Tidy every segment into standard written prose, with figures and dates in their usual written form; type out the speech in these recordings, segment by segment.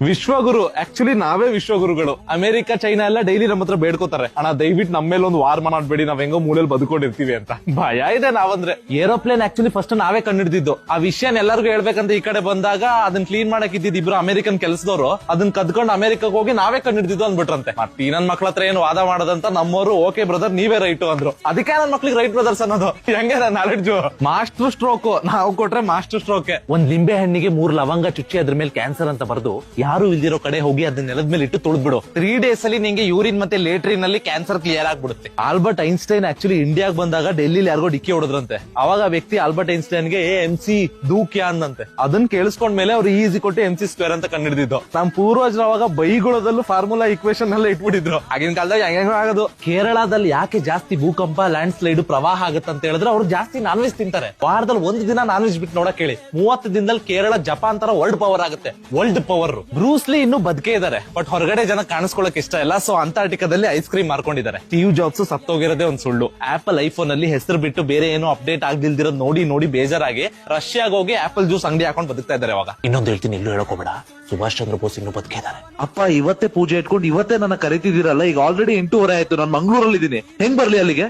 ವಿಶ್ವಗುರು ಆಕ್ಚುಲಿ ನಾವೇ ವಿಶ್ವಗುರುಗಳು. America, China ಎಲ್ಲ ಡೈಲಿ ನಮ್ಮ ಹತ್ರ ಬೇಡ್ಕೋತಾರೆ, ಅಣ್ಣ ದಯವಿಟ್ಟು ನಮ್ಮ ಮೇಲೆ ಒಂದು ವಾರ್ ಮಾಡ್ಬೇಡಿ, ನಾವ್ ಹೆಂಗೋ ಮೂಲೆಯಲ್ಲಿ ಬದುಕೊಂಡಿರ್ತೀವಿ ಅಂತ. ಭಯ ಇದೆ ನಾವಂದ್ರೆ. ಏರೋಪ್ಲೇನ್ ಆಕ್ಚುಲಿ ಫಸ್ಟ್ ನಾವೇ ಕಂಡಿಡ್ದಿದ್ದು. ಆ ವಿಷಯನ ಎಲ್ಲರಿಗೂ ಹೇಳ್ಬೇಕಂತ ಈ ಕಡೆ ಬಂದಾಗ ಅದನ್ನ ಕ್ಲೀನ್ ಮಾಡಕ್ ಇದ್ದಿದ್ದು ಇಬ್ರು ಅಮೆರಿಕನ್ ಕೆಲಸದವರು ಅದನ್ನ ಕದ್ಕೊಂಡು ಅಮೆರಿಕಕ್ಕೆ ಹೋಗಿ ನಾವೇ ಕಂಡಿಡ್ದಿದ್ದು ಅಂದ್ಬಿಟ್ರಂತೆ. ಮತ್ತೆ ನನ್ ಮಕ್ಳ ಹತ್ರ ಏನು ವಾದ ಮಾಡೋದಂತ ನಮ್ಮವರು ಓಕೆ ಬ್ರದರ್ ನೀವೇ ರೈಟ್ ಅಂದ್ರು. ಅದಕ್ಕೆ ನನ್ ಮಕ್ಳಿಗೆ ರೈಟ್ ಬ್ರದರ್ಸ್ ಅನ್ನೋದು. ಹೆಂಗೆ ನಾಲೆಡ್ಜು ಮಾಸ್ಟರ್ ಸ್ಟ್ರೋಕ್ ನಾವು ಕೊಟ್ರೆ ಮಾಸ್ಟರ್ ಸ್ಟ್ರೋಕ್. ಒಂದ್ ಲಿಂಬೆ ಹಣ್ಣಿಗೆ 3 ಲವಂಗ ಚುಚ್ಚಿ ಅದ್ರ ಮೇಲೆ ಕ್ಯಾನ್ಸರ್ ಅಂತ ಬರೆದು ಯಾರು ಇಲ್ದಿರೋ ಕಡೆ ಹೋಗಿ ಅದನ್ನ ನೆಲದ ಮೇಲೆ ಇಟ್ಟು ತುಳಿದ್ಬಿಡು, 3 days ಅಲ್ಲಿ ನಿಂಗೆ ಯೂರಿನ್ ಮತ್ತೆ ಲೇಟ್ರಿನ್ ಅಲ್ಲಿ ಕ್ಯಾನ್ಸರ್ ಕ್ಲಿಯರ್ ಆಗ್ಬಿಡುತ್ತೆ. ಆಲ್ಬರ್ಟ್ ಐನ್ಸ್ಟೈನ್ ಆಕ್ಚುಲಿ ಇಂಡಿಯಾಗ್ ಬಂದಾಗ ಡೆಲ್ಲಿಲಿ ಯಾರಿಗೋ ಡಿಕ್ಕಿ ಹೊಡೆದ್ರಂತೆ. ಅವಾಗ ಆ ವ್ಯಕ್ತಿ ಆಲ್ಬರ್ಟ್ ಐನ್ಸ್ಟೈನ್ ಗೆ MC ದೂಕ್ಯಾನ್ ಅಂತೆ. ಅದನ್ನ ಕೇಳಿಸ್ಕೊಂಡ್ಮೇಲೆ ಅವ್ರು ಈಸಿ ಕೊಟ್ಟು MC² ಅಂತ ಕಂಡಿಡಿದ್ದು. ನಮ್ ಪೂರ್ವಜರು ಅವಾಗ ಬೈಗುಳದಲ್ಲೂ ಫಾರ್ಮುಲಾ ಇಕ್ವೇಶನ್ ಎಲ್ಲ ಇಟ್ಬಿಟ್ಟಿದ್ರು. ಆಗಿನ ಕಾಲದಾಗ ಹೆಂಗ ಆಗೋದು. ಕೇರಳದಲ್ಲಿ ಯಾಕೆ ಜಾಸ್ತಿ ಭೂಕಂಪ, ಲ್ಯಾಂಡ್ ಸ್ಲೈಡ್, ಪ್ರವಾಹ ಆಗುತ್ತೆ ಅಂತ ಹೇಳಿದ್ರೆ ಅವ್ರು ಜಾಸ್ತಿ ನಾನ್ ವೆಜ್ ತಿಂತಾರೆ. ವಾರದಲ್ಲಿ 1 ದಿನ ನಾನ್ ವೆಜ್ ಬಿಟ್ಟು ನೋಡಕ್ ಹೇಳಿ, 30 ದಿನದಲ್ಲಿ ಕೇರಳ ಜಪಾನ್ ತರ ವರ್ಲ್ಡ್ ಪವರ್ ಆಗುತ್ತೆ. World power. ಬ್ರೂಸ್ಲಿ ಇನ್ನೂ ಬದುಕೇ ಇದಾರೆ, ಬಟ್ ಹೊರಗಡೆ ಜನ ಕಾಣಿಸ್ಕೊಳ್ಳಕ್ ಇಷ್ಟ ಇಲ್ಲ. ಸೊ ಅಂಟಾರ್ಟಿಕಾದಲ್ಲಿ ಐಸ್ ಕ್ರೀಮ್ ಮಾರ್ಕೊಂಡಿದ್ದಾರೆ. ಸ್ಟೀವ್ ಜಾಬ್ಸ್ ಸತ್ತೋಗಿರೋದೇ ಒಂದ್ ಸುಳ್ಳು. ಆಪಲ್ ಐಫೋನ್ ಅಲ್ಲಿ ಹೆಸರು ಬಿಟ್ಟು ಬೇರೆ ಏನೋ ಅಪ್ಡೇಟ್ ಆಗ್ದಿಲ್ದಿರೋದ್ ನೋಡಿ ಬೇಜಾರಾಗಿ ರಷ್ಯಾಗ ಹೋಗಿ ಆಪಲ್ ಜ್ಯೂಸ್ ಅಂಗಡಿ ಹಾಕೊಂಡು ಬದುಕ್ತಾ ಇದಾರೆ. ಅವಾಗ ಇನ್ನೊಂದು ಹೇಳ್ತೀನಿ, ಇಲ್ಲೂ ಹೇಳಕೋಬೇಡ, ಸುಭಾಷ್ ಚಂದ್ರ ಬೋಸ್ ಇನ್ನೂ ಬದುಕೇ ಇದಾರೆ. ಅಪ್ಪ ಇವತ್ತೇ ಪೂಜೆ ಇಟ್ಕೊಂಡು ಇವತ್ತೇ ನನ್ನ ಕರಿತಿದ್ದೀರಲ್ಲ, ಈಗ ಆಲ್ರೆಡಿ 8:30 ಆಯ್ತು. ನಾನು ಮಂಗಳೂರಲ್ಲಿ ಇದ್ದೀನಿ, ಹೆಂಗ್ ಬರ್ಲಿ ಅಲ್ಲಿಗೆ?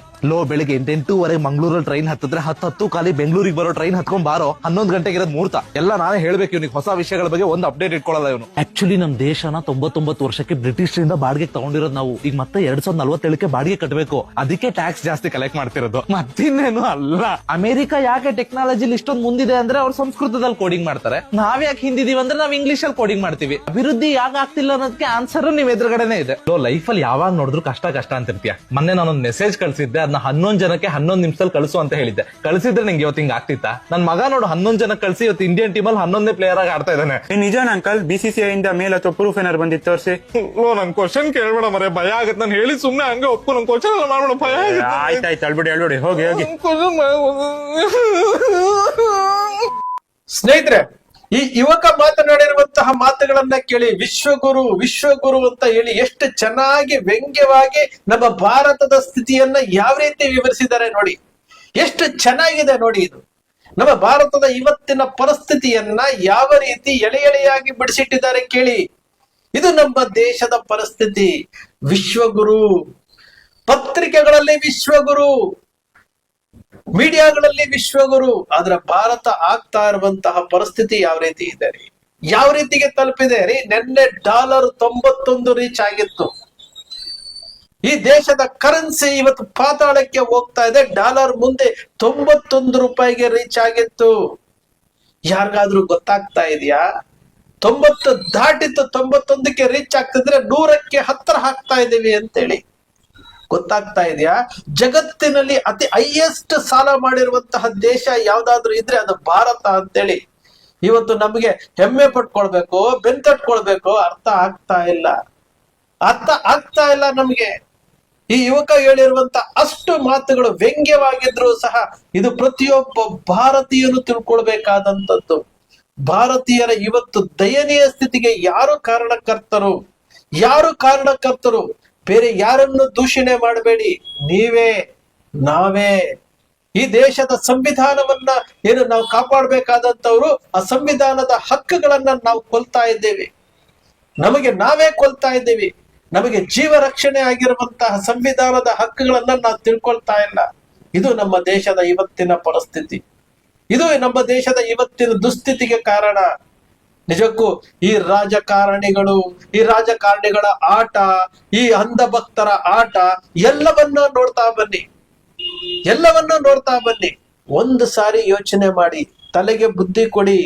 ಬೆಳಿಗ್ಗೆ 8:08 ಮಂಗಳೂರಲ್ಲಿ ಟ್ರೈನ್ ಹತ್ತಿದ್ರೆ 10 ಕಾಲಿ ಬೆಂಗಳೂರಿಗೆ ಬರೋ ಟ್ರೈನ್ ಹತ್ಕೊಂಡ್ ಬಾರೋ. 11 ಗಂಟೆಗೆ ಇರೋದ್ ಮುಹೂರ್ತ. ಎಲ್ಲ ನಾನೇ ಹೇಳ್ಬೇಕು ಇವ್ನಿಗೆ, ಹೊಸ ವಿಷಯಗಳ ಬಗ್ಗೆ ಒಂದು ಅಪ್ಡೇಟ್ ಇಟ್ಕೊಳ್ಳಲ್ಲ ಇವನು. ಆಕ್ಚುಲಿ ನಮ್ ದೇಶನ 99 ವರ್ಷಕ್ಕೆ ಬ್ರಿಟಿಷರಿಂದ ಬಾಡಿಗೆ ತಗೊಂಡಿರೋದು ನಾವು. ಈಗ ಮತ್ತೆ 2047ಕ್ಕೆ ಬಾಡಿಗೆ ಕಟ್ಟಬೇಕು. ಅದಕ್ಕೆ ಟ್ಯಾಕ್ಸ್ ಜಾಸ್ತಿ ಕಲೆಕ್ಟ್ ಮಾಡ್ತಿರೋದು, ಮತ್ತಿನ್ನೇನು ಅಲ್ಲ. ಅಮೆರಿಕ ಯಾಕೆ ಟೆಕ್ನಾಲಜಿಲಿ ಇಷ್ಟೊಂದು ಮುಂದಿದೆ ಅಂದ್ರೆ ಅವ್ರು ಸಂಸ್ಕೃತದಲ್ಲಿ ಕೋಡಿಂಗ್ ಮಾಡ್ತಾರೆ. ನಾವ್ ಯಾಕೆ ಹಿಂದಿದೀವಿ ಅಂದ್ರೆ ನಾವ್ ಇಂಗ್ಲಿಷ್ ಅಲ್ಲಿ ಕೋಡಿಂಗ್ ಮಾಡ್ತೀವಿ. ಅಭಿವೃದ್ಧಿ ಯಾಕೆ ಆಗ್ತಿಲ್ಲ ಅನ್ನೋದಕ್ಕೆ ಆನ್ಸರ್ ನಿಮ್ ಎದುರುಗಡೆನೆ ಇದೆ. ಲೈಫ್ ಅಲ್ಲಿ ಯಾವಾಗ ನೋಡಿದ್ರು ಕಷ್ಟ ಅಂತಿರ್ತೀಯ. ಮೊನ್ನೆ ನಾನೊಂದು ಮೆಸೇಜ್ ಕಳ್ಸಿದ್ದೆ, ಅದನ್ನ 11 ಜನಕ್ಕೆ 11 ನಿಮಿಷದಲ್ಲಿ ಕಳಿಸು ಅಂತ ಹೇಳಿದ್ದೆ. ಕಳಿಸಿದ್ರೆ ನಿಂಗೆ ಇವತ್ತು ಹಿಂಗ್ ಆಗ್ತಿತ್ತಾ? ನನ್ ಮಗ ನೋಡು 11 ಜನಕ್ಕೆ ಕಳಿಸಿ ಇವತ್ತು ಇಂಡಿಯನ್ ಟೀಮ್ ಅಲ್ಲಿ 11ನೇ ಪ್ಲೇಯರ್ ಆಗಿ ಆಡ್ತಾ ಇದ್ದಾನೆ. ನಿಜಾನ ಅಂಕಲ್? BCCI ಇಂದ ಮೇಲ್ ಅಥವಾ ಪ್ರೂಫ್ ಏನಾರು ಬಂದಿತ್ತು ತೋರಿಸಿ. ನನ್ ಕ್ವಶನ್ ಕೇಳ್ಬೇಡ ಮರೆ, ಭಯ ಆಗತ್ತೆ. ನಾನು ಹೇಳಿ ಸುಮ್ನೆ ಹಂಗೆ ಒಪ್ಪು, ನನ್ ಕ್ವಶನ್ ಎಲ್ಲ ಮಾಡ್ಬೇಡ, ಭಯ ಆಯ್ತಾಯ್ತು, ಅಳ್ಬಿಡಿ ಹೋಗಿ. ಸ್ನೇಹಿತರೆ, ಈ ಯುವಕ ಮಾತನಾಡಿರುವಂತಹ ಮಾತುಗಳನ್ನ ಕೇಳಿ ವಿಶ್ವಗುರು ಅಂತ ಹೇಳಿ ಎಷ್ಟು ಚೆನ್ನಾಗಿ ವ್ಯಂಗ್ಯವಾಗಿ ನಮ್ಮ ಭಾರತದ ಸ್ಥಿತಿಯನ್ನ ಯಾವ ರೀತಿ ವಿವರಿಸಿದ್ದಾರೆ ನೋಡಿ. ಎಷ್ಟು ಚೆನ್ನಾಗಿದೆ ನೋಡಿ. ಇದು ನಮ್ಮ ಭಾರತದ ಇವತ್ತಿನ ಪರಿಸ್ಥಿತಿಯನ್ನ ಯಾವ ರೀತಿ ಎಳೆಯಾಗಿ ಬಿಡಿಸಿಟ್ಟಿದ್ದಾರೆ ಕೇಳಿ. ಇದು ನಮ್ಮ ದೇಶದ ಪರಿಸ್ಥಿತಿ. ವಿಶ್ವಗುರು, ಪತ್ರಿಕೆಗಳಲ್ಲಿ ವಿಶ್ವಗುರು, ಮೀಡಿಯಾಗಳಲ್ಲಿ ವಿಶ್ವಗುರು. ಆದ್ರೆ ಭಾರತ ಆಗ್ತಾ ಇರುವಂತಹ ಪರಿಸ್ಥಿತಿ ಯಾವ ರೀತಿ ಇದೆ ರೀ, ಯಾವ ರೀತಿಗೆ ತಲುಪಿದೆ ರೀ. ನಿನ್ನೆ $91 ರೀಚ್ ಆಗಿತ್ತು. ಈ ದೇಶದ ಕರೆನ್ಸಿ ಇವತ್ತು ಪಾತಾಳಕ್ಕೆ ಹೋಗ್ತಾ ಇದೆ. ಡಾಲರ್ ಮುಂದೆ $91 ರೀಚ್ ಆಗಿತ್ತು. ಯಾರಿಗಾದ್ರೂ ಗೊತ್ತಾಗ್ತಾ ಇದೆಯಾ? 90 ದಾಟಿತ್ತು, 91ಕ್ಕೆ ರೀಚ್ ಆಗ್ತಿದ್ರೆ 100ಕ್ಕೆ ಹತ್ತಿರ ಹಾಕ್ತಾ ಇದೀವಿ ಅಂತೇಳಿ. ಗೊತ್ತಾಗ್ತಾ ಇದೆಯಾ? ಜಗತ್ತಿನಲ್ಲಿ ಅತಿ ಹೈಯೆಸ್ಟ್ ಸಾಲ ಮಾಡಿರುವಂತಹ ದೇಶ ಯಾವ್ದಾದ್ರು ಇದ್ರೆ ಅದು ಭಾರತ ಅಂತೇಳಿ. ಇವತ್ತು ನಮಗೆ ಹೆಮ್ಮೆ ಪಟ್ಕೊಳ್ಬೇಕು, ಬೆಂತಟ್ಕೊಳ್ಬೇಕು, ಅರ್ಥ ಆಗ್ತಾ ಇಲ್ಲ ನಮ್ಗೆ. ಈ ಯುವಕ ಹೇಳಿರುವಂತ ಅಷ್ಟು ಮಾತುಗಳು ವ್ಯಂಗ್ಯವಾಗಿದ್ರು ಸಹ ಇದು ಪ್ರತಿಯೊಬ್ಬ ಭಾರತೀಯನು ತಿಳ್ಕೊಳ್ಬೇಕಾದಂಥದ್ದು. ಭಾರತೀಯರ ಇವತ್ತು ದಯನೀಯ ಸ್ಥಿತಿಗೆ ಯಾರು ಕಾರಣಕರ್ತರು? ಬೇರೆ ಯಾರನ್ನು ದೂಷಣೆ ಮಾಡಬೇಡಿ, ನಾವೇ. ಈ ದೇಶದ ಸಂವಿಧಾನವನ್ನ ಏನು ನಾವು ಕಾಪಾಡಬೇಕಾದಂತವ್ರು, ಆ ಸಂವಿಧಾನದ ಹಕ್ಕುಗಳನ್ನ ನಾವು ಕೊಲ್ತಾ ಇದ್ದೇವೆ. ನಾವೇ ಕೊಲ್ತಾ ಇದ್ದೇವೆ. ನಮಗೆ ಜೀವ ರಕ್ಷಣೆ ಆಗಿರುವಂತಹ ಸಂವಿಧಾನದ ಹಕ್ಕುಗಳನ್ನ ನಾವು ತಿಳ್ಕೊಳ್ತಾ ಇಲ್ಲ. ಇದು ನಮ್ಮ ದೇಶದ ಇವತ್ತಿನ ಪರಿಸ್ಥಿತಿ. ಇದು ನಮ್ಮ ದೇಶದ ಇವತ್ತಿನ ದುಸ್ಥಿತಿಗೆ ಕಾರಣ. ನಿಜಕ್ಕೂ ಈ ರಾಜಕಾರಣಿಗಳ ಆಟ, ಈ ಅಂಧಭಕ್ತರ ಆಟ ಮಎಲ್ಲವನ್ನ ನೋಡ್ತಾ ಬನ್ನಿ. ಒಂದು ಸಾರಿ ಯೋಚನೆ ಮಾಡಿ, ತಲೆಗೆ ಬುದ್ಧಿ ಕೊಡಿ.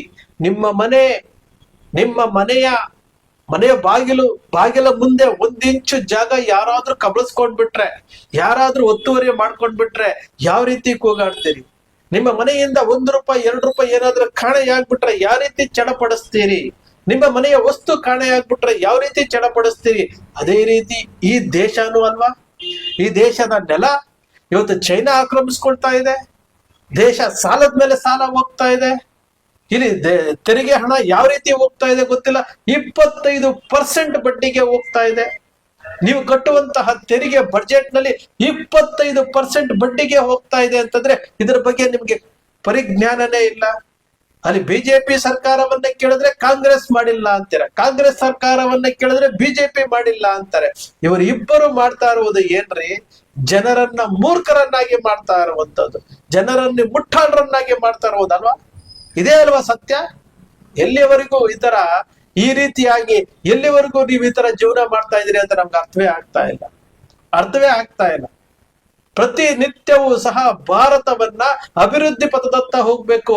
ನಿಮ್ಮ ಮನೆಯ ಬಾಗಿಲ ಮುಂದೆ 1 ಇಂಚು ಜಾಗ ಯಾರಾದ್ರೂ ಕಬಳಿಸ್ಕೊಂಡ್ಬಿಟ್ರೆ, ಯಾರಾದ್ರೂ ಒತ್ತುವರಿ ಮಾಡ್ಕೊಂಡ್ಬಿಟ್ರೆ ಯಾವ ರೀತಿ ಕೂಗಾಡ್ತೀರಿ? ನಿಮ್ಮ ಮನೆಯಿಂದ ₹1 ₹2 ಏನಾದ್ರೂ ಕಾಣೆಯಾಗ್ಬಿಟ್ರೆ ಯಾವ ರೀತಿ ಚಡಪಡಿಸ್ತೀರಿ? ನಿಮ್ಮ ಮನೆಯ ವಸ್ತು ಕಾಣೆಯಾಗ್ಬಿಟ್ರೆ ಯಾವ ರೀತಿ ಚಡಪಡಿಸ್ತೀರಿ? ಅದೇ ರೀತಿ ಈ ದೇಶನೂ ಅಲ್ವಾ? ಈ ದೇಶದ ನೆಲ ಇವತ್ತು ಚೈನಾ ಆಕ್ರಮಿಸ್ಕೊಳ್ತಾ ಇದೆ. ದೇಶ ಸಾಲದ ಮೇಲೆ ಸಾಲ ಹೋಗ್ತಾ ಇದೆ. ಇಲ್ಲಿ ತೆರಿಗೆ ಹಣ ಯಾವ ರೀತಿ ಹೋಗ್ತಾ ಇದೆ ಗೊತ್ತಿಲ್ಲ. 25% ಬಡ್ಡಿಗೆ ಹೋಗ್ತಾ ಇದೆ. ನೀವು ಕಟ್ಟುವಂತಹ ತೆರಿಗೆ ಬಜೆಟ್ ನಲ್ಲಿ 25% ಬಡ್ಡಿಗೆ ಹೋಗ್ತಾ ಇದೆ ಅಂತಂದ್ರೆ ಇದರ ಬಗ್ಗೆ ನಿಮ್ಗೆ ಪರಿಜ್ಞಾನನೇ ಇಲ್ಲ. ಅಲ್ಲಿ ಬಿಜೆಪಿ ಸರ್ಕಾರವನ್ನ ಕೇಳಿದ್ರೆ ಕಾಂಗ್ರೆಸ್ ಮಾಡಿಲ್ಲ ಅಂತಾರೆ, ಕಾಂಗ್ರೆಸ್ ಸರ್ಕಾರವನ್ನ ಕೇಳಿದ್ರೆ ಬಿಜೆಪಿ ಮಾಡಿಲ್ಲ ಅಂತಾರೆ. ಇವರು ಇಬ್ಬರು ಮಾಡ್ತಾ ಇರುವುದು ಏನ್ರಿ? ಜನರನ್ನ ಮೂರ್ಖರನ್ನಾಗಿ ಮಾಡ್ತಾ ಇರುವಂತದ್ದು, ಜನರನ್ನ ಮುಟ್ಟಾಳರನ್ನಾಗಿ ಮಾಡ್ತಾ ಇರುವುದಲ್ವಾ? ಇದೇ ಅಲ್ವಾ ಸತ್ಯ? ಎಲ್ಲಿವರೆಗೂ ಈ ರೀತಿಯಾಗಿ ಎಲ್ಲಿವರೆಗೂ ನೀವು ಈ ತರ ಜೀವನ ಮಾಡ್ತಾ ಇದ್ದೀರಿ ಅಂತ ನಮ್ಗೆ ಅರ್ಥವೇ ಆಗ್ತಾ ಇಲ್ಲ. ಪ್ರತಿನಿತ್ಯವೂ ಸಹ ಭಾರತವನ್ನ ಅಭಿವೃದ್ಧಿ ಪಥದತ್ತ ಹೋಗ್ಬೇಕು,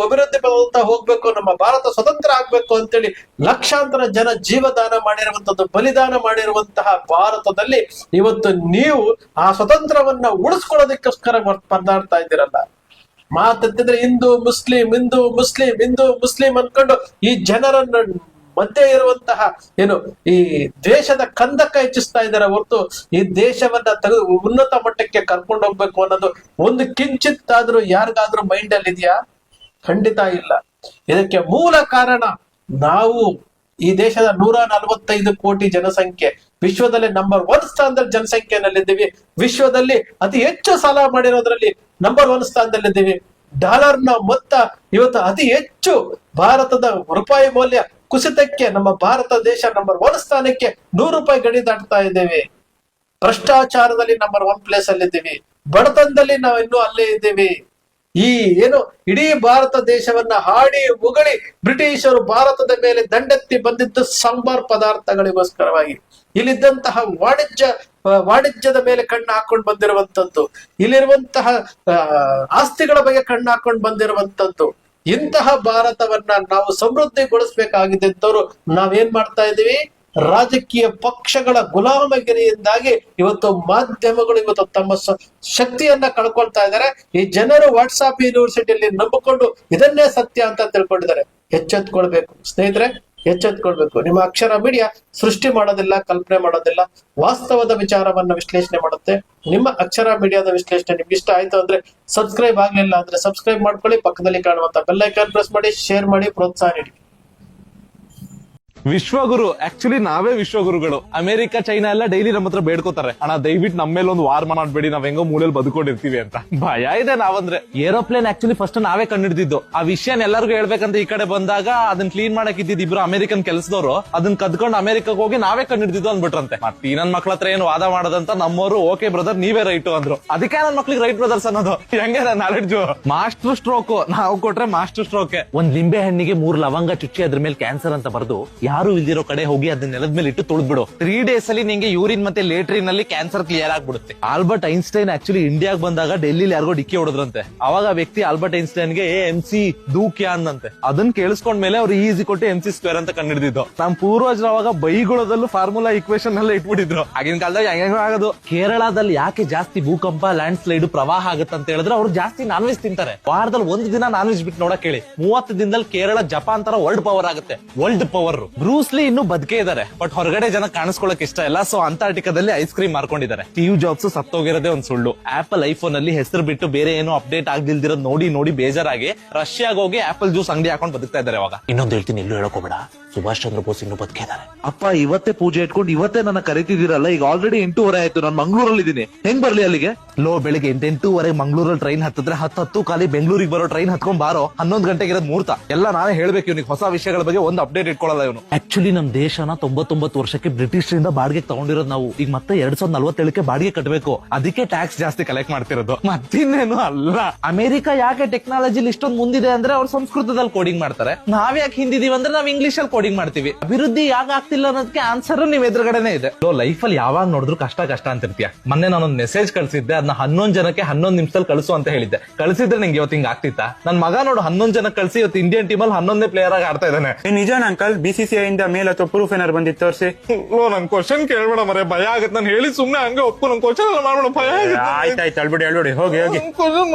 ನಮ್ಮ ಭಾರತ ಸ್ವತಂತ್ರ ಆಗ್ಬೇಕು ಅಂತೇಳಿ ಲಕ್ಷಾಂತರ ಜನ ಜೀವದಾನ ಮಾಡಿರುವಂತದ್ದು, ಬಲಿದಾನ ಮಾಡಿರುವಂತಹ ಭಾರತದಲ್ಲಿ ಇವತ್ತು ನೀವು ಆ ಸ್ವತಂತ್ರವನ್ನ ಉಳಿಸ್ಕೊಳ್ಳೋದಕ್ಕೋಸ್ಕರ ಪರದಾಡ್ತಾ ಇದ್ದೀರಲ್ಲ. ಮಾತೆತ್ತಿದ್ರೆ ಹಿಂದೂ ಮುಸ್ಲಿಂ ಅನ್ಕೊಂಡು ಈ ಜನರನ್ನ ಮಧ್ಯೆ ಇರುವಂತಹ ಈ ದೇಶದ ಕಂದಕ ಹೆಚ್ಚಿಸ್ತಾ ಇದ್ದಾರೆ ಹೊರತು ಈ ದೇಶವನ್ನ ತೆಗೆದು ಉನ್ನತ ಮಟ್ಟಕ್ಕೆ ಕರ್ಕೊಂಡು ಹೋಗ್ಬೇಕು ಅನ್ನೋದು ಒಂದು ಕಿಂಚಿತ್ತಾದ್ರೂ ಯಾರಿಗಾದ್ರೂ ಮೈಂಡ್ ಅಲ್ಲಿ ಇದೆಯಾ? ಖಂಡಿತ ಇಲ್ಲ. ಇದಕ್ಕೆ ಮೂಲ ಕಾರಣ ನಾವು ಈ ದೇಶದ 145 ಕೋಟಿ ಜನಸಂಖ್ಯೆ, ವಿಶ್ವದಲ್ಲಿ ನಂಬರ್ 1 ಸ್ಥಾನದಲ್ಲಿ ಜನಸಂಖ್ಯೆನಲ್ಲಿದ್ದೀವಿ. ವಿಶ್ವದಲ್ಲಿ ಅತಿ ಹೆಚ್ಚು ಸಾಲ ಮಾಡಿರೋದ್ರಲ್ಲಿ ನಂಬರ್ 1 ಸ್ಥಾನದಲ್ಲಿದ್ದೀವಿ. ಡಾಲರ್ನ ಮೊತ್ತ ಇವತ್ತು ಅತಿ ಹೆಚ್ಚು, ಭಾರತದ ರೂಪಾಯಿ ಮೌಲ್ಯ ಕುಸಿತಕ್ಕೆ ನಮ್ಮ ಭಾರತ ದೇಶ ನಂಬರ್ 1 ಸ್ಥಾನಕ್ಕೆ 100 ರೂಪಾಯಿ ಗಡಿ ದಾಟ್ತಾ ಇದ್ದೇವೆ. ಭ್ರಷ್ಟಾಚಾರದಲ್ಲಿ ನಂಬರ್ 1 ಪ್ಲೇಸ್ ಅಲ್ಲಿದ್ದೀವಿ. ಬಡತನದಲ್ಲಿ ನಾವು ಇನ್ನೂ ಅಲ್ಲೇ ಇದ್ದೀವಿ. ಈ ಇಡೀ ಭಾರತ ದೇಶವನ್ನ ಹಾಡಿ ಉಗಳಿ ಬ್ರಿಟಿಷರು ಭಾರತದ ಮೇಲೆ ದಂಡೆತ್ತಿ ಬಂದಿದ್ದು ಸಾಂಬಾರ್ ಪದಾರ್ಥಗಳಿಗೋಸ್ಕರವಾಗಿ. ಇಲ್ಲಿದ್ದಂತಹ ವಾಣಿಜ್ಯದ ಮೇಲೆ ಕಣ್ಣು ಹಾಕೊಂಡು ಬಂದಿರುವಂತದ್ದು, ಇಲ್ಲಿರುವಂತಹ ಆಸ್ತಿಗಳ ಬಗ್ಗೆ ಕಣ್ಣು ಹಾಕೊಂಡು ಬಂದಿರುವಂತದ್ದು. ಇಂತಹ ಭಾರತವನ್ನ ನಾವು ಸಮೃದ್ಧಿಗೊಳಿಸ್ಬೇಕಾಗಿದ್ದವರು ನಾವೇನ್ ಮಾಡ್ತಾ ಇದೀವಿ? ರಾಜಕೀಯ ಪಕ್ಷಗಳ ಗುಲಾಮಗಿರಿಯಿಂದಾಗಿ ಇವತ್ತು ಮಾಧ್ಯಮಗಳು ಇವತ್ತು ತಮ್ಮ ಶಕ್ತಿಯನ್ನ ಕಳ್ಕೊಳ್ತಾ ಇದ್ದಾರೆ. ಈ ಜನರು ವಾಟ್ಸಾಪ್ ಯೂನಿವರ್ಸಿಟಿಯಲ್ಲಿ ನಂಬಿಕೊಂಡು ಇದನ್ನೇ ಸತ್ಯ ಅಂತ ತಿಳ್ಕೊಂಡಿದ್ದಾರೆ. ಎಚ್ಚೆತ್ಕೊಳ್ಬೇಕು ಸ್ನೇಹಿತರೆ, ಎಚ್ಚೆತ್ಕೊಳ್ಬೇಕು. ನಿಮ್ಮ ಅಕ್ಷರ ಮೀಡಿಯಾ ಸೃಷ್ಟಿ ಮಾಡೋದಿಲ್ಲ, ಕಲ್ಪನೆ ಮಾಡೋದಿಲ್ಲ, ವಾಸ್ತವದ ವಿಚಾರವನ್ನ ವಿಶ್ಲೇಷಣೆ ಮಾಡುತ್ತೆ. ನಿಮ್ಮ ಅಕ್ಷರ ಮೀಡಿಯಾದ ವಿಶ್ಲೇಷಣೆ ನಿಮ್ಗೆ ಇಷ್ಟ ಆಯ್ತು ಅಂದ್ರೆ ಸಬ್ಸ್ಕ್ರೈಬ್ ಆಗ್ಲಿಲ್ಲ ಅಂದ್ರೆ ಸಬ್ಸ್ಕ್ರೈಬ್ ಮಾಡ್ಕೊಳ್ಳಿ, ಪಕ್ಕದಲ್ಲಿ ಕಾಣುವಂತ ಬೆಲ್ ಐಕಾನ್ ಪ್ರೆಸ್ ಮಾಡಿ, ಶೇರ್ ಮಾಡಿ, ಪ್ರೋತ್ಸಾಹ ನೀಡಿ. ವಿಶ್ವಗುರು ಆಕ್ಚುಲಿ ನಾವೇ ವಿಶ್ವಗುರುಗಳು. ಅಮೆರಿಕ, ಚೈನಾ ಎಲ್ಲ ಡೈಲಿ ನಮ್ಮ ಹತ್ರ ಬೇಡ್ಕೋತಾರೆ, ಅಣ್ಣ ದಯವಿಟ್ಟು ನಮ್ಮ ಮೇಲೆ ಒಂದು ವಾರ್ ಮಾಡ್ಬೇಡಿ, ನಾವ್ ಹೆಂಗೋ ಮೂಲೆಯಲ್ಲಿ ಬದುಕೊಂಡಿರ್ತೀವಿ ಅಂತ. ಭಯ ಇದೆ ನಾವಂದ್ರೆ. ಏರೋಪ್ಲೇನ್ ಆಕ್ಚುಲಿ ಫಸ್ಟ್ ನಾವೇ ಕಂಡಿಡ್ದಿದ್ದು. ಆ ವಿಷಯನ ಎಲ್ಲರಿಗೂ ಹೇಳ್ಬೇಕಂತ ಈ ಕಡೆ ಬಂದಾಗ ಅದನ್ನ ಕ್ಲೀನ್ ಮಾಡಕ್ ಇದ್ದಿದ್ದು ಇಬ್ರು ಅಮೆರಿಕನ್ ಕೆಲಸದವರು ಅದನ್ನ ಕದ್ಕೊಂಡು ಅಮೆರಿಕಕ್ಕೆ ಹೋಗಿ ನಾವೇ ಕಂಡಿಡ್ದಿದ್ದು ಅಂದ್ಬಿಟ್ರಂತೆ. ಮತ್ತೆ ಈ ನನ್ ಮಕ್ಳ ಹತ್ರ ಏನು ವಾದ ಮಾಡೋದಂತ ನಮ್ಮವರು ಓಕೆ ಬ್ರದರ್ ನೀವೇ ರೈಟು ಅಂದ್ರು. ಅದಕ್ಕೆ ನನ್ ಮಕ್ಳಿಗೆ ರೈಟ್ ಬ್ರದರ್ಸ್ ಅನ್ನೋದು. ಹೆಂಗೆ ನಾಲೆಡ್ಜ್ ಮಾಸ್ಟರ್ ಸ್ಟ್ರೋಕ್ ನಾವು ಕೊಟ್ರೆ ಮಾಸ್ಟರ್ ಸ್ಟ್ರೋಕ್. ಒಂದ್ ಲಿಂಬೆ ಹಣ್ಣಿಗೆ 3 ಲವಂಗ ಚುಚ್ಚಿ ಅದ್ರ ಮೇಲೆ ಕ್ಯಾನ್ಸರ್ ಅಂತ ಬರ್ದು ಯಾರು ಇಲ್ದಿರೋ ಕಡೆ ಹೋಗಿ ಅದನ್ನ ನೆಲದ ಮೇಲೆ ಇಟ್ಟು ತುಳಿದ್ಬಿಡು. 3 days ಅಲ್ಲಿ ನಿಂಗೆ ಯೂರಿನ್ ಮತ್ತೆ ಲೇಟ್ರಿನ್ ಅಲ್ಲಿ ಕ್ಯಾನ್ಸರ್ ಕ್ಲಿಯರ್ ಆಗ್ಬಿಡುತ್ತೆ. ಆಲ್ಬರ್ಟ್ ಐನ್ಸ್ಟೈನ್ ಆಕ್ಚುಲಿ ಇಂಡಿಯಾಗ್ ಬಂದಾಗ ಡೆಲ್ಲಿಲಿ ಯಾರಿಗೋ ಡಿಕ್ಕಿ ಹೊಡೆದ್ರಂತೆ. ಅವಾಗ ಆ ವ್ಯಕ್ತಿ ಆಲ್ಬರ್ಟ್ ಐನ್ಸ್ಟೈನ್ ಗೆ MC ದೂಕ್ಯಾನ್ ಅಂತೆ. ಅದನ್ನ ಕೇಳಿಸ್ಕೊಂಡ್ ಮೇಲೆ ಅವ್ರು E=mc² ಅಂತ ಕಂಡಿಡಿದ್ದು. ನಮ್ ಪೂರ್ವಜರು ಅವಾಗ ಬೈಗುಳದಲ್ಲೂ ಫಾರ್ಮುಲಾ ಈಕ್ವೇಶನ್ ಎಲ್ಲ ಇಟ್ಬಿಟ್ಟಿದ್ರು. ಆಗಿನ ಕಾಲದಾಗ ಹೆಂಗ ಆಗೋದು. ಕೇರಳದಲ್ಲಿ ಯಾಕೆ ಜಾಸ್ತಿ ಭೂಕಂಪ, ಲ್ಯಾಂಡ್ ಸ್ಲೈಡ್, ಪ್ರವಾಹ ಆಗುತ್ತೆ ಅಂತ ಹೇಳಿದ್ರೆ ಅವ್ರು ಜಾಸ್ತಿ ನಾನ್ ವೆಜ್ ತಿಂತಾರೆ. ವಾರದಲ್ಲಿ 1 ದಿನ ನಾನ್ ವೆಜ್ ಬಿಟ್ಟು ನೋಡಕ್ ಹೇಳಿ. 30 ದಿನದಲ್ಲಿ ಕೇರಳ ಜಪಾನ್ ತರ ವರ್ಲ್ಡ್ ಪವರ್ ಆಗುತ್ತೆ. World power. ಬ್ರೂಸ್ಲಿ ಇನ್ನೂ ಬದುಕೇ ಇದಾರೆ, ಬಟ್ ಹೊರಗಡೆ ಜನ ಕಾಣಿಸ್ಕೊಳಕ್ ಇಷ್ಟ ಇಲ್ಲ. ಸೊ ಅಂಟಾರ್ಟಿಕಾದಲ್ಲಿ ಐಸ್ ಕ್ರೀಮ್ ಮಾರ್ಕೊಂಡಿದ್ದಾರೆ. ಸ್ಟೀವ್ ಜಾಬ್ಸ್ ಸತ್ತೋಗಿರೋದೇ ಒಂದ್ ಸುಳ್ಳು. ಆಪಲ್ ಐಫೋನ್ ಅಲ್ಲಿ ಹೆಸರು ಬಿಟ್ಟು ಬೇರೆ ಏನೋ ಅಪ್ಡೇಟ್ ಆಗ್ದಿಲ್ದಿರೋದ್ ನೋಡಿ ಬೇಜಾರಾಗಿ ರಷ್ಯಾಗ ಹೋಗಿ ಆಪಲ್ ಜ್ಯೂಸ್ ಅಂಗಡಿ ಹಾಕೊಂಡು ಬದುಕ್ತಾ ಇದಾರೆ. ಅವಾಗ ಇನ್ನೊಂದು ಹೇಳ್ತೀನಿ, ಎಲ್ಲೂ ಹೇಳಕೋಬೇಡ, ಸುಭಾಷ್ ಚಂದ್ರ ಬೋಸ್ ಇನ್ನೂ ಬದುಕೇ ಇದಾರೆ. ಅಪ್ಪ ಇವತ್ತೇ ಪೂಜೆ ಇಟ್ಕೊಂಡು ಇವತ್ತೇ ನನ್ನ ಕರಿತಿದ್ದೀರಲ್ಲ. ಈಗ ಆಲ್ರೆಡಿ 8:30 ಆಯ್ತು. ನಾನು ಮಂಗ್ಳೂರಲ್ಲಿ ಇದೀನಿ, ಹೆಂಗ್ ಬರ್ಲಿ ಅಲ್ಲಿಗೆ? ಬೆಳಿಗ್ಗೆ 8:08 ಮಂಗ್ಳೂರಲ್ಲಿ ಟ್ರೈನ್ ಹತ್ತಿದ್ರೆ 10 ಕಾಲಿ ಬೆಂಗಳೂರಿಗೆ ಬರೋ ಟ್ರೈನ್ ಹತ್ಕೊಂಡ್ ಬಾರೋ. 11 ಗಂಟೆಗೆ ಇರೋದು ಮುಹೂರ್ತ. ಎಲ್ಲ ನಾನೇ ಹೇಳ್ಬೇಕು ಇವನಿಗೆ ಹೊಸ ವಿಷಯಗಳ ಬಗ್ಗೆ ಒಂದು ಅಪ್ಡೇಟ್ ಇಟ್ಕೊಳ್ಳಲ್ಲ ಇವನು. ಆಕ್ಚುಲಿ ನಮ್ ದೇಶನ 99 ವರ್ಷಕ್ಕೆ ಬ್ರಿಟಿಷರಿಂದ ಬಾಡಿಗೆ ತಗೊಂಡಿರೋದು ನಾವು. ಈಗ ಮತ್ತೆ 2047ಕ್ಕೆ ಬಾಡಿಗೆ ಕಟ್ಟಬೇಕು. ಅದಕ್ಕೆ ಟ್ಯಾಕ್ಸ್ ಜಾಸ್ತಿ ಕಲೆಕ್ಟ್ ಮಾಡ್ತಿರೋದು, ಮತ್ತಿನ್ನೇನು ಅಲ್ಲ. ಅಮೆರಿಕ ಯಾಕೆ ಟೆಕ್ನಾಲಜಿಲಿ ಇಷ್ಟೊಂದು ಮುಂದಿದೆ ಅಂದ್ರೆ ಅವ್ರ ಸಂಸ್ಕೃತದಲ್ಲಿ ಕೋಡಿಂಗ್ ಮಾಡ್ತಾರೆ. ನಾವ್ ಯಾಕೆ ಹಿಂದಿದೀವಿ ಅಂದ್ರೆ ನಾವ್ ಇಂಗ್ಲಿಷ್ ಅಲ್ಲಿ ಕೋಡಿಂಗ್ ಮಾಡ್ತೀವಿ. ಅಭಿವೃದ್ಧಿ ಯಾಕೆ ಆಗ್ತಿಲ್ಲ ಅನ್ನೋದಕ್ಕೆ ಆನ್ಸರ್ ನಿಮ್ ಎದುರುಗಡೆನೆ ಇದೆ. ಲೈಫ್ ಅಲ್ಲಿ ಯಾವಾಗ ನೋಡಿದ್ರು ಕಷ್ಟ ಅಂತಿರ್ತೀಯ. ಮೊನ್ನೆ ನಾನೊಂದು ಮೆಸೇಜ್ ಕಳ್ಸಿದ್ದೆ, ಅದನ್ನ 11 ಜನಕ್ಕೆ 11 ನಿಮಿಷದಲ್ಲಿ ಕಳಿಸು ಅಂತ ಹೇಳಿದ್ದೆ. ಕಳಿಸಿದ್ರೆ ನಿಂಗೆ ಇವತ್ತು ಹಿಂಗ್ ಆಗ್ತಿತ್ತಾ? ನನ್ ಮಗ ನೋಡು 11 ಜನಕ್ಕೆ ಕಳಿಸಿ ಇವತ್ತು ಇಂಡಿಯನ್ ಟೀಮ್ ಅಲ್ಲಿ 11ನೇ ಪ್ಲೇಯರ್ ಆಗಿ ಆಡ್ತಾ ಇದ್ದಾನೆ. ನಿಜಾನ ಅಂಕಲ್? BCCI ಇಂದ ಮೇಲ್ ಅಥವಾ ಪ್ರೂಫ್ ಏನಾರು ಬಂದಿತ್ತು ತೋರಿಸಿ. ನನ್ ಕ್ವಶನ್ ಕೇಳ್ಬೇಡ ಮರೆ, ಭಯ ಆಗತ್ತೆ. ನಾನು ಹೇಳಿ ಸುಮ್ನೆ ಹಂಗೆ ಒಪ್ಪು. ನನ್ ಕ್ವಶನ್ ಎಲ್ಲ ಮಾಡ್ಬೇಡ, ಭಯ ಆಯ್ತಾಯ್ತು, ಅಳ್ಬಿಡಿ ಹೋಗಿ ಕ್ವಶನ್